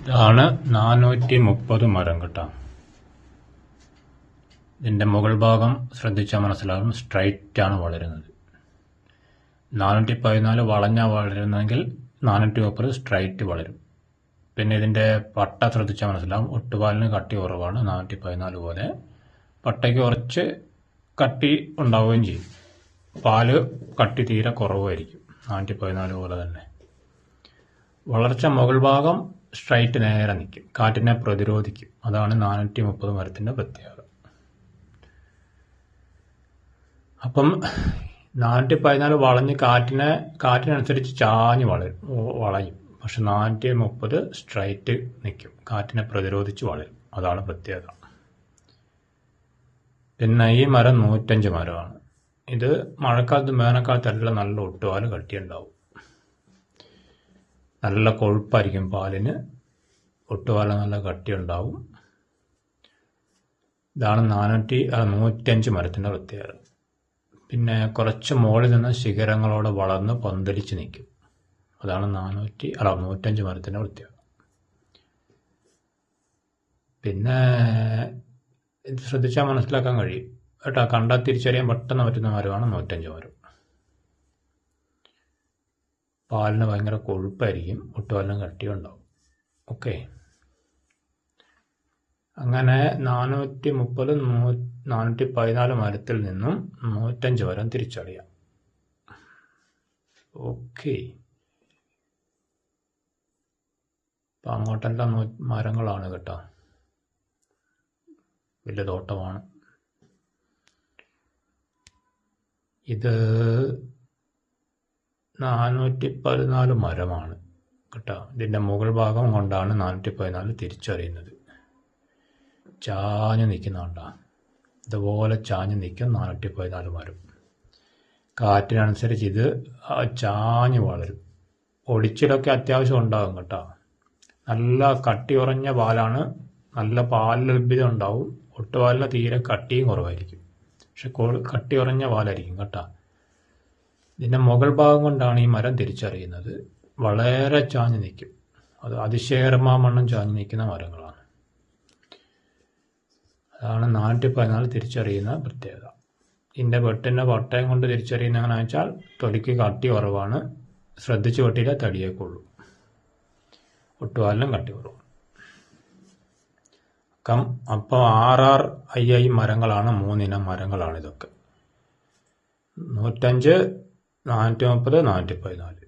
ഇതാണ് 430 മരം കേട്ടോ. ഇതിൻ്റെ മുകൾ ഭാഗം ശ്രദ്ധിച്ചാൽ മനസ്സിലാകും, സ്ട്രൈറ്റ് ആണ് വളരുന്നത്. 414 വളഞ്ഞാൽ വളരുന്നതെങ്കിൽ 430 സ്ട്രൈറ്റ് വളരും. പിന്നെ ഇതിൻ്റെ പട്ട ശ്രദ്ധിച്ചാൽ മനസ്സിലാകും, ഒട്ടുപാലിന് കട്ടി കുറവാണ്. 414 പോലെ പട്ടയ്ക്ക് കുറച്ച് കട്ടി ഉണ്ടാവുകയും ചെയ്യും. പാല് കട്ടി തീരെ കുറവായിരിക്കും, 414 പോലെ തന്നെ. വളർച്ച മുകൾ ഭാഗം സ്ട്രൈറ്റ് നേരെ നിൽക്കും, കാറ്റിനെ പ്രതിരോധിക്കും. അതാണ് 430 മരത്തിൻ്റെ പ്രത്യേകത. അപ്പം 414 വളഞ്ഞ് കാറ്റിനനുസരിച്ച് ചാഞ്ഞ് വളയും. പക്ഷെ 430 സ്ട്രൈറ്റ് നിൽക്കും, കാറ്റിനെ പ്രതിരോധിച്ച് വളരും. അതാണ് പ്രത്യേകത. പിന്നെ ഈ മരം 105 മരമാണ്. ഇത് മഴക്കാലത്ത് വേനൽക്കാലത്തെല്ലാം നല്ല ഒട്ടുപാല് കട്ടിയുണ്ടാവും. നല്ല കൊഴുപ്പായിരിക്കും പാലിന്, ഒട്ടുപാല് നല്ല കട്ടിയുണ്ടാവും. ഇതാണ് 105 മരത്തിൻ്റെ പ്രത്യേകത. പിന്നെ കുറച്ച് മുകളിൽ നിന്ന് ശിഖരങ്ങളോടെ വളർന്ന് പന്തലിച്ച് നിൽക്കും. അതാണ് 105 മരത്തിൻ്റെ പ്രത്യേകത. പിന്നെ ഇത് ശ്രദ്ധിച്ചാൽ മനസ്സിലാക്കാൻ കഴിയും കേട്ടോ, കണ്ടാൽ തിരിച്ചറിയാൻ പെട്ടെന്ന് പറ്റുന്ന മരമാണ് 105 മരം. പാലിന് ഭയങ്കര കൊഴുപ്പായിരിക്കും, ഒട്ടുപാലിനും കട്ടിയുണ്ടാവും. ഓക്കെ, അങ്ങനെ 430 414 മരത്തിൽ നിന്നും 105 മരം തിരിച്ചറിയാം. ഓക്കെ, അപ്പം അങ്ങോട്ടെല്ലാം മരങ്ങളാണ് കേട്ടോ, വലിയ തോട്ടമാണ്. ഇത് 414 മരമാണ് കേട്ടോ. ഇതിൻ്റെ മുകൾ ഭാഗം കൊണ്ടാണ് 414 തിരിച്ചറിയുന്നത്. ചാഞ്ഞ് നിൽക്കുന്നുണ്ടോ, ഇതുപോലെ ചാഞ്ഞ് നിൽക്കും 414 മരം. കാറ്റിനനുസരിച്ച് ഇത് ചാഞ്ഞ് വളരും. ഒടിച്ചിലൊക്കെ അത്യാവശ്യം ഉണ്ടാകും കേട്ടോ. നല്ല കട്ടി കുറഞ്ഞ പാലാണ്, നല്ല പാൽ ലഭ്യത ഉണ്ടാവും. ഒട്ടുപാലിന് തീരെ കട്ടിയും കുറവായിരിക്കും, പക്ഷെ കട്ടി കുറഞ്ഞ പാലായിരിക്കും കേട്ടോ. ഇതിൻ്റെ മുകൾ ഭാഗം കൊണ്ടാണ് ഈ മരം തിരിച്ചറിയുന്നത്. വളരെ ചാഞ്ഞ് നിൽക്കും, അത് അതിശയകരമാവണ്ണം ചാഞ്ഞ് നിൽക്കുന്ന മരങ്ങളാണ്. അതാണ് 414 തിരിച്ചറിയുന്ന പ്രത്യേകത. ഇതിൻ്റെ വെട്ടിൻ്റെ പട്ടയം കൊണ്ട് തിരിച്ചറിയുന്ന എങ്ങനെയാണെന്ന് വെച്ചാൽ, തൊലിക്ക് കട്ടി കുറവാണ്, ശ്രദ്ധിച്ച് വെട്ടിയില്ല തടിയേക്കുള്ളൂ. ഒട്ടുപാലിനും കട്ടി കുറവാണ്. അപ്പോൾ RRII മരങ്ങളാണ്, 3 ഇനം മരങ്ങളാണ് ഇതൊക്കെ. 105 430 414.